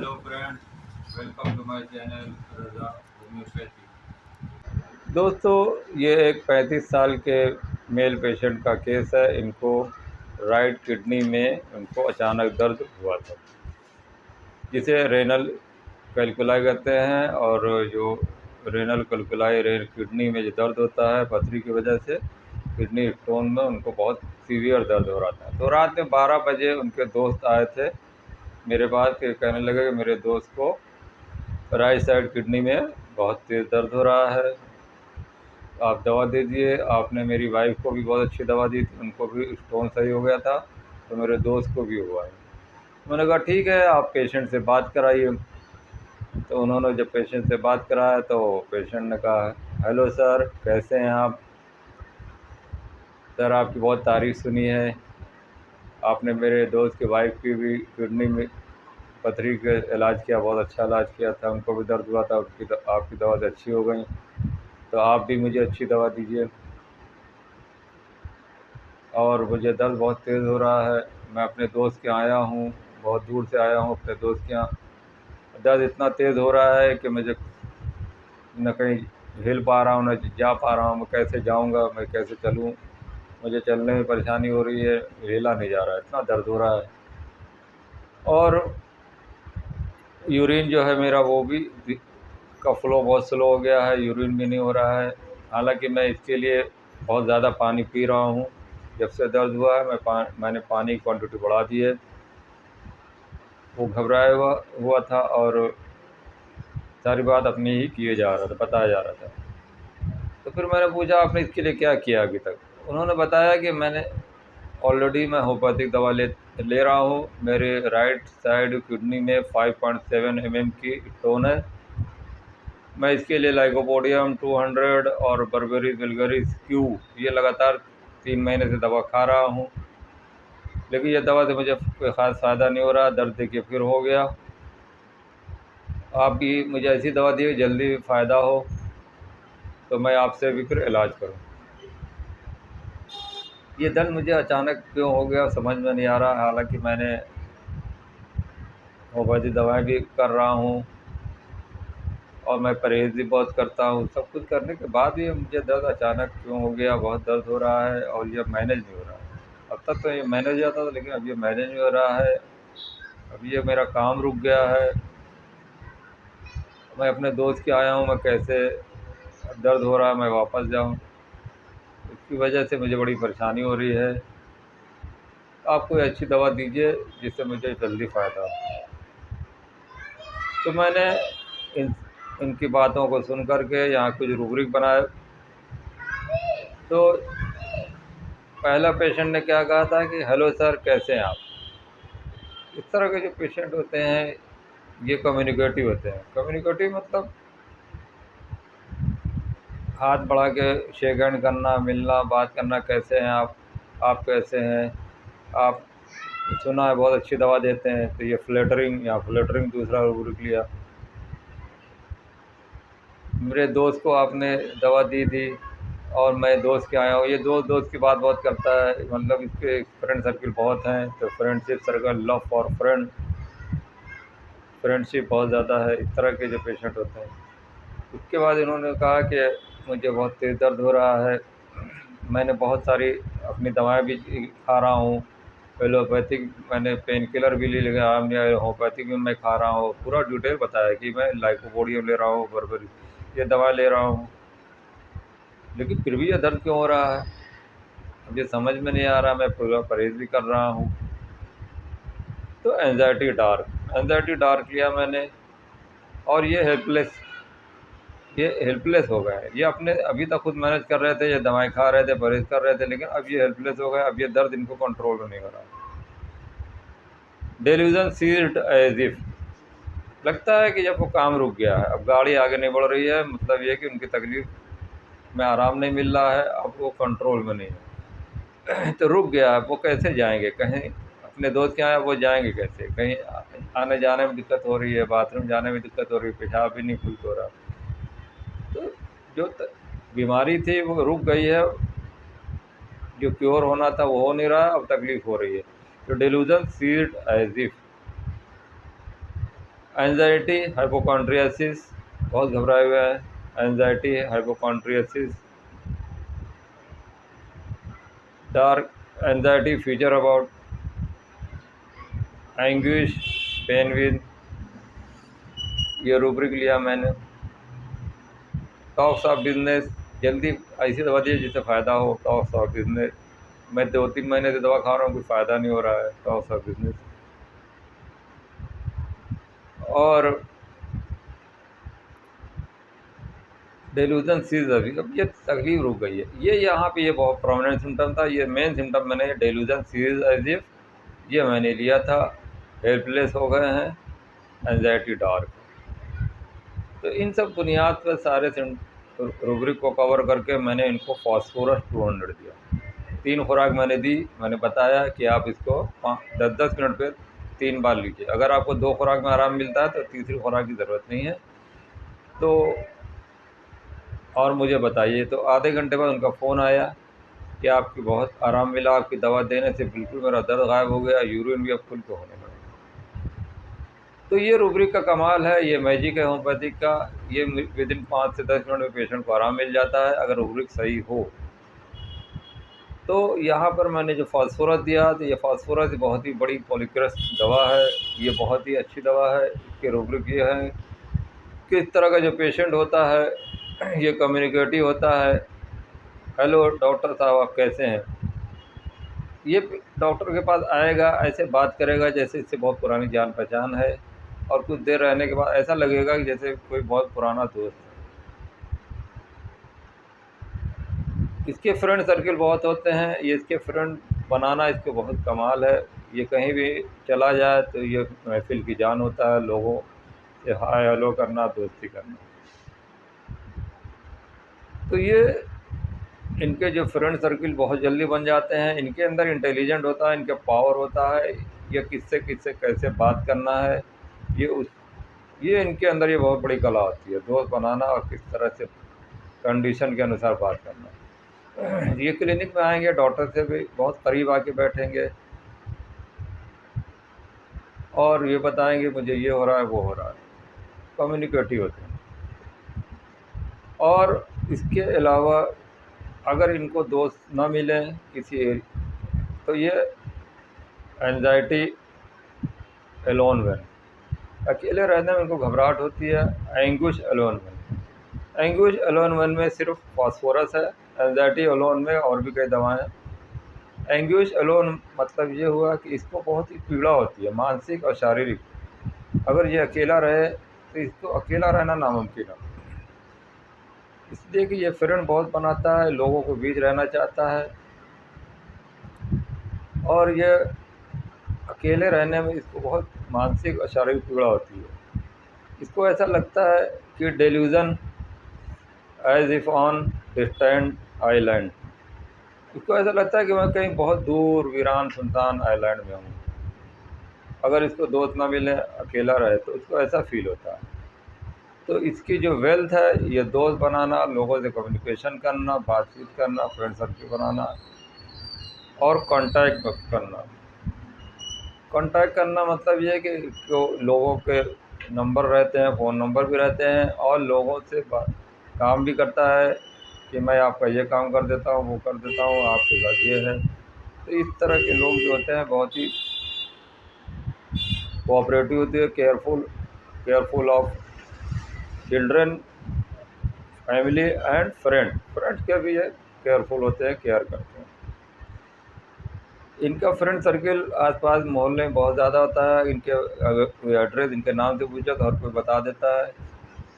Hello friends, welcome to my channel Raza homeopathy. दोस्तों, ये एक 35 साल के मेल पेशेंट का केस है। इनको राइट किडनी में उनको अचानक दर्द हुआ था, जिसे रेनल कैल्कुलाई कहते हैं। और जो रेनल कैल्कुलाई किडनी में जो दर्द होता है पथरी की वजह से, किडनी स्टोन में उनको बहुत सीवियर दर्द हो रहा था। तो रात में 12 बजे उनके दोस्त आए थे मेरे पास, के कहने लगे कि मेरे दोस्त को राइट साइड किडनी में बहुत तेज़ दर्द हो रहा है, आप दवा दे दिए। आपने मेरी वाइफ को भी बहुत अच्छी दवा दी थी, उनको भी स्टोन सही हो गया था, तो मेरे दोस्त को भी हुआ है। मैंने कहा ठीक है, आप पेशेंट से बात कराइए। तो उन्होंने जब पेशेंट से बात कराया तो पेशेंट ने कहा, हेलो सर, कैसे हैं आप? सर, आपकी बहुत तारीफ़ सुनी है, आपने मेरे दोस्त की वाइफ की भी किडनी में पथरी का इलाज किया, बहुत अच्छा इलाज किया था, उनको भी दर्द हुआ था, आपकी दवा से अच्छी हो गई, तो आप भी मुझे अच्छी दवा दीजिए। और मुझे दर्द बहुत तेज़ हो रहा है, मैं अपने दोस्त के आया हूँ, बहुत दूर से आया हूँ अपने दोस्त के यहाँ। दर्द इतना तेज़ हो रहा है कि मुझे न कहीं हिल पा रहा हूँ, न जा पा रहा हूँ। मैं कैसे जाऊँगा, मैं कैसे चलूँ? मुझे चलने में परेशानी हो रही है, हिला नहीं जा रहा है, इतना दर्द हो रहा है। और यूरिन जो है मेरा, वो भी का फ़्लो बहुत स्लो हो गया है, यूरिन भी नहीं हो रहा है। हालांकि मैं इसके लिए बहुत ज़्यादा पानी पी रहा हूँ। जब से दर्द हुआ है मैंने पानी की क्वांटिटी बढ़ा दी है। वो घबराया हुआ था और सारी बात अपनी ही किए जा रहा था, बताया जा रहा था। तो फिर मैंने पूछा, आपने इसके लिए क्या किया अभी तक? उन्होंने बताया कि ऑलरेडी मैं होम्योपैथिक दवा ले रहा हूँ। मेरे राइट साइड किडनी में 5.7 mm की स्टोन है। मैं इसके लिए लाइकोपोडियम 200 और बर्बेरिस वल्गरिस क्यू ये लगातार 3 महीने से दवा खा रहा हूँ, लेकिन ये दवा से मुझे कोई ख़ास फ़ायदा नहीं हो रहा। दर्द देखिए फिर हो गया। आप भी मुझे ऐसी दवा दिए जल्दी फ़ायदा हो, तो मैं आपसे भी फिर इलाज करूँ। ये दर्द मुझे अचानक क्यों हो गया समझ में नहीं आ रहा। हालांकि मैंने होम्योपैथी दवाएँ भी कर रहा हूँ और मैं परहेज़ भी बहुत करता हूँ। सब कुछ करने के बाद भी मुझे दर्द अचानक क्यों हो गया, बहुत दर्द हो रहा है और ये मैनेज नहीं हो रहा है। अब तक तो ये मैनेज हो जाता था, लेकिन अब ये मैनेज नहीं हो रहा है। अब ये मेरा काम रुक गया है। मैं अपने दोस्त के आया हूँ, मैं कैसे, दर्द हो रहा है, मैं वापस जाऊँ? इसकी वजह से मुझे बड़ी परेशानी हो रही है। आप कोई अच्छी दवा दीजिए जिससे मुझे जल्दी फ़ायदा हो। तो मैंने इन इनकी बातों को सुन कर के यहाँ कुछ रूब्रिक बनाए। तो पहला पेशेंट ने क्या कहा था कि हेलो सर, कैसे हैं आप? इस तरह के जो पेशेंट होते हैं ये कम्युनिकेटिव होते हैं। कम्युनिकेटिव मतलब हाथ बढ़ा के शेक हैंड करना, मिलना, बात करना, कैसे हैं आप कैसे हैं आप? सुना है बहुत अच्छी दवा देते हैं, तो ये फ्लैटरिंग, या फ्लैटरिंग दूसरा रूब्रिक लिया। मेरे दोस्त को आपने दवा दी थी और मैं दोस्त के आया हूँ। ये दोस्त की बात बहुत करता है, मतलब इसके फ्रेंड सर्किल बहुत हैं, तो friendship circle, love for friendship बहुत ज़्यादा है। इस तरह के जो पेशेंट होते हैं। उसके बाद इन्होंने कहा कि मुझे बहुत तेज़ दर्द हो रहा है, मैंने बहुत सारी अपनी दवाएं भी खा रहा हूँ। एलोपैथिक मैंने पेन किलर भी ले लिया, आराम नहीं आया। होम्योपैथिक भी मैं खा रहा हूँ। पूरा डिटेल बताया कि मैं लाइकोपोडियम ले रहा हूँ, बर्बरी ये दवा ले रहा हूँ, लेकिन फिर भी ये दर्द क्यों हो रहा है मुझे समझ में नहीं आ रहा। मैं पूरा परहेज़ भी कर रहा हूँ। तो एंजाइटी डार्क लिया मैंने, और ये हेल्पलेस हो गए। ये अपने अभी तक खुद मैनेज कर रहे थे, ये दवाएं खा रहे थे, परहेज कर रहे थे, लेकिन अब ये हेल्पलेस हो गए। अब ये दर्द इनको कंट्रोल में नहीं हो रहा। डेल्यूजन सीज्ड एज इफ, लगता है कि जब वो काम रुक गया है, अब गाड़ी आगे नहीं बढ़ रही है, मतलब ये कि उनकी तकलीफ में आराम नहीं मिल रहा है, अब वो कंट्रोल में नहीं है। तो रुक गया है। वो कैसे जाएंगे कहीं? अपने दोस्त के यहाँ वो जाएंगे कैसे? कहीं आने जाने में दिक्कत हो रही है, बाथरूम जाने में दिक्कत हो रही है, पेशाब भी नहीं खुल हो रहा। तो जो बीमारी थी वो रुक गई है, जो क्योर होना था वो हो नहीं रहा, अब तकलीफ़ हो रही है। तो delusion seized as if, anxiety hypochondriasis, बहुत घबराए हुए हैं, anxiety hypochondriasis. Dark anxiety feature about anguish pain with, ये रूब्रिक लिया मैंने। टॉक्स ऑफ बिजनेस, जल्दी ऐसी दवा दी जिससे फ़ायदा हो। टॉक्स ऑफ बिजनेस, मैं 2-3 महीने से दवा खा रहा हूँ, कोई फ़ायदा नहीं हो रहा है। Talks of business. और डेलूजन सीज, अभी अब ये तकलीफ रुक गई है। ये यहाँ पे ये बहुत प्रोमिनेंट सिम्टम था। ये मेन सिम्टम मैंने डेलूजन सीज एज इफ ये मैंने लिया था। हेल्पलेस हो गए हैं, एंजाइटी डार्क। तो इन सब बुनियाद पर सारे रूब्रिक को कवर करके मैंने इनको फास्फोरस 200 दिया। 3 खुराक मैंने दी। मैंने बताया कि आप इसको 10-10 मिनट पे 3 बार लीजिए। अगर आपको 2 खुराक में आराम मिलता है तो तीसरी खुराक की ज़रूरत नहीं है। तो और मुझे बताइए। तो आधे घंटे बाद उनका फ़ोन आया कि आपकी बहुत आराम मिला, आपकी दवा देने से बिल्कुल मेरा दर्द गायब हो गया, यूरिन भी अब खुल के होने लगा। तो ये रूब्रिक का कमाल है, ये मैजिक है होम्योपैथिक का। ये विदिन 5 से 10 मिनट में पेशेंट को आराम मिल जाता है अगर रूब्रिक सही हो। तो यहाँ पर मैंने जो फास्फोरस दिया, तो ये फास्फोरस बहुत ही बड़ी पॉलीक्रस दवा है। ये बहुत ही अच्छी दवा है। इसके रूब्रिक ये है कि इस तरह का जो पेशेंट होता है ये कम्युनिकेटिव होता है। हेलो डॉक्टर साहब, आप कैसे हैं? ये डॉक्टर के पास आएगा, ऐसे बात करेगा जैसे इससे बहुत पुरानी जान पहचान है, और कुछ देर रहने के बाद ऐसा लगेगा कि जैसे कोई बहुत पुराना दोस्त है। इसके फ्रेंड सर्किल बहुत होते हैं। ये इसके फ्रेंड बनाना इसके बहुत कमाल है। ये कहीं भी चला जाए तो ये महफिल की जान होता है। लोगों से हाय हेलो करना, दोस्ती करना। तो ये इनके जो फ्रेंड सर्किल बहुत जल्दी बन जाते हैं। इनके अंदर इंटेलिजेंट होता है, इनके पावर होता है, ये किससे किससे कैसे बात करना है, ये इनके अंदर ये बहुत बड़ी कला होती है, दोस्त बनाना और किस तरह से कंडीशन के अनुसार बात करना। ये क्लिनिक में आएंगे, डॉक्टर से भी बहुत करीब आके बैठेंगे और ये बताएंगे मुझे ये हो रहा है, वो हो रहा है। कम्युनिकेटिव होते हैं। और इसके अलावा अगर इनको दोस्त ना मिलें किसी, तो ये एंजाइटी एलोन वन, अकेले रहने में इनको घबराहट होती है। Anguish alone one, anguish alone one में सिर्फ फास्फोरस है। एंजाइटी एलोन में और भी कई दवाएं हैं। एंग्विश एलोन मतलब ये हुआ कि इसको बहुत ही पीड़ा होती है, मानसिक और शारीरिक। अगर ये अकेला रहे तो इसको अकेला रहना नामुमकिन है, इसलिए कि ये फ्रेंड बहुत बनाता है, लोगों को बीच रहना चाहता है। और ये अकेले रहने में इसको बहुत मानसिक और शारीरिक पीड़ा होती है। इसको ऐसा लगता है कि delusion as if on distant island, इसको ऐसा लगता है कि मैं कहीं बहुत दूर वीरान सुनसान आइलैंड में हूँ। अगर इसको दोस्त ना मिले, अकेला रहे, तो इसको ऐसा फील होता है। तो इसकी जो वेल्थ है, ये दोस्त बनाना, लोगों से कम्युनिकेशन करना, बातचीत करना, फ्रेंड सर्किल बनाना और कांटेक्ट करना। कांटेक्ट करना मतलब ये है कि जो लोगों के नंबर रहते हैं, फ़ोन नंबर भी रहते हैं, और लोगों से काम भी करता है कि मैं आपका ये काम कर देता हूँ, वो कर देता हूँ, आपके साथ ये है। तो इस तरह के लोग जो होते हैं बहुत ही कोऑपरेटिव होते हैं, careful of children, family and friends के भी ये केयरफुल होते हैं, केयर करते हैं। इनका फ्रेंड सर्किल आसपास मोहल्ले में बहुत ज़्यादा होता है। इनके अगर कोई एड्रेस इनके नाम से पूछा तो हर कोई बता देता है।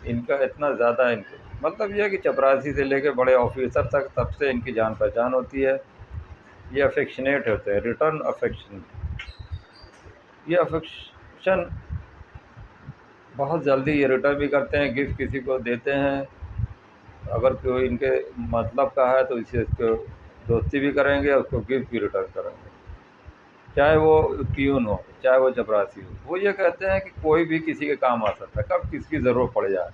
इनका इतना ज़्यादा, इनके मतलब ये है कि चपरासी से लेकर बड़े ऑफिसर तक सबसे इनकी जान पहचान होती है। ये अफेक्शनेट होते हैं, रिटर्न अफेक्शन। ये अफेक्शन बहुत जल्दी ये रिटर्न भी करते हैं, गिफ्ट किसी को देते हैं। अगर कोई इनके मतलब का है तो इसे इसको दोस्ती भी करेंगे और उसको गिफ्ट भी रिटर्न करेंगे, चाहे वो पियून हो, चाहे वो चपरासी हो। वो ये कहते हैं कि कोई भी किसी के काम आ सकता है, कब किसकी ज़रूरत पड़ जाए।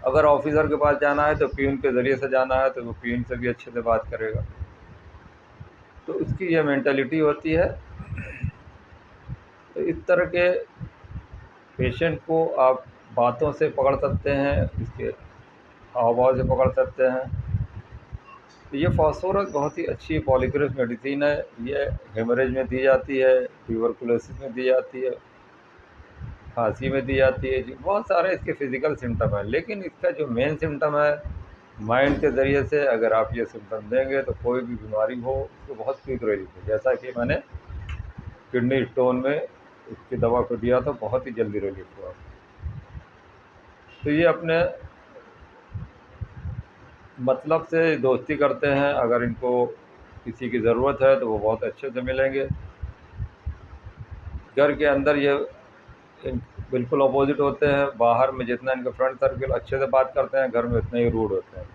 अगर ऑफिसर के पास जाना है तो पियून के ज़रिए से जाना है, तो वो पियून से भी अच्छे से बात करेगा। तो उसकी ये मेंटालिटी होती है। तो इस तरह के पेशेंट को आप बातों से पकड़ सकते हैं, इसके हाव-भाव से पकड़ सकते हैं। तो ये फास्फोरस बहुत ही अच्छी पॉलीक्रेस मेडिसिन है। ये हेमरेज में दी जाती है, ट्यूबरकुलोसिस में दी जाती है, खांसी में दी जाती है जी। बहुत सारे इसके फिज़िकल सिम्पटम हैं, लेकिन इसका जो मेन सिम्पटम है, माइंड के ज़रिए से अगर आप ये सिम्पटम देंगे तो कोई भी बीमारी हो उसको बहुत क्विक रिलीफ है। जैसा कि मैंने किडनी स्टोन में इसकी दवा को दिया तो बहुत ही जल्दी रिलीफ हुआ। तो ये अपने मतलब से दोस्ती करते हैं, अगर इनको किसी की ज़रूरत है तो वो बहुत अच्छे से मिलेंगे। घर के अंदर ये बिल्कुल अपोजिट होते हैं, बाहर में जितना इनका फ्रेंड सर्किल अच्छे से बात करते हैं, घर में उतने ही रूड होते हैं।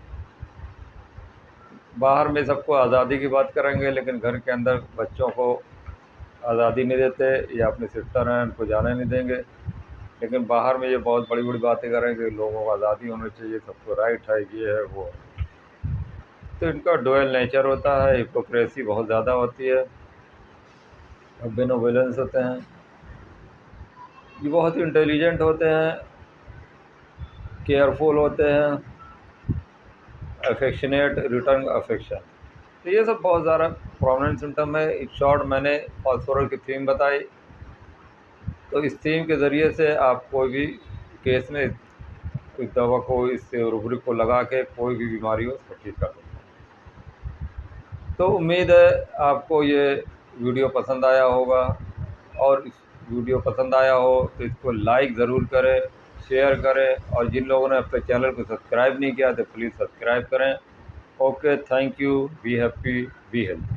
बाहर में सबको आज़ादी की बात करेंगे, लेकिन घर के अंदर बच्चों को आज़ादी नहीं देते, या अपने सिस्टर हैं उनको जाने नहीं देंगे। लेकिन बाहर में ये बहुत बड़ी बड़ी बातें करेंगे, लोगों को आज़ादी होनी चाहिए, सबको राइट है, ये है वो है। तो इनका डुअल नेचर होता है, हिपोक्रेसी बहुत ज़्यादा होती है, बेनोवलेंस होते हैं। ये बहुत ही इंटेलिजेंट होते हैं, केयरफुल होते हैं, अफेक्शनेट, रिटर्न अफेक्शन। तो ये सब बहुत ज़्यादा प्रोमिनेंट सिम्टम है। इन शॉर्ट मैंने फास्फोरस की थीम बताई। तो इस थीम के ज़रिए से आप कोई भी केस में इस दवा को, इस रूब्रिक को लगा के कोई भी बीमारी हो उसको ठीक कर सकते हैं। तो उम्मीद है आपको ये वीडियो पसंद आया होगा, और इस वीडियो पसंद आया हो तो इसको लाइक ज़रूर करें, शेयर करें, और जिन लोगों ने अब तक चैनल को सब्सक्राइब नहीं किया तो प्लीज़ सब्सक्राइब करें। Okay, thank you, be happy, be healthy.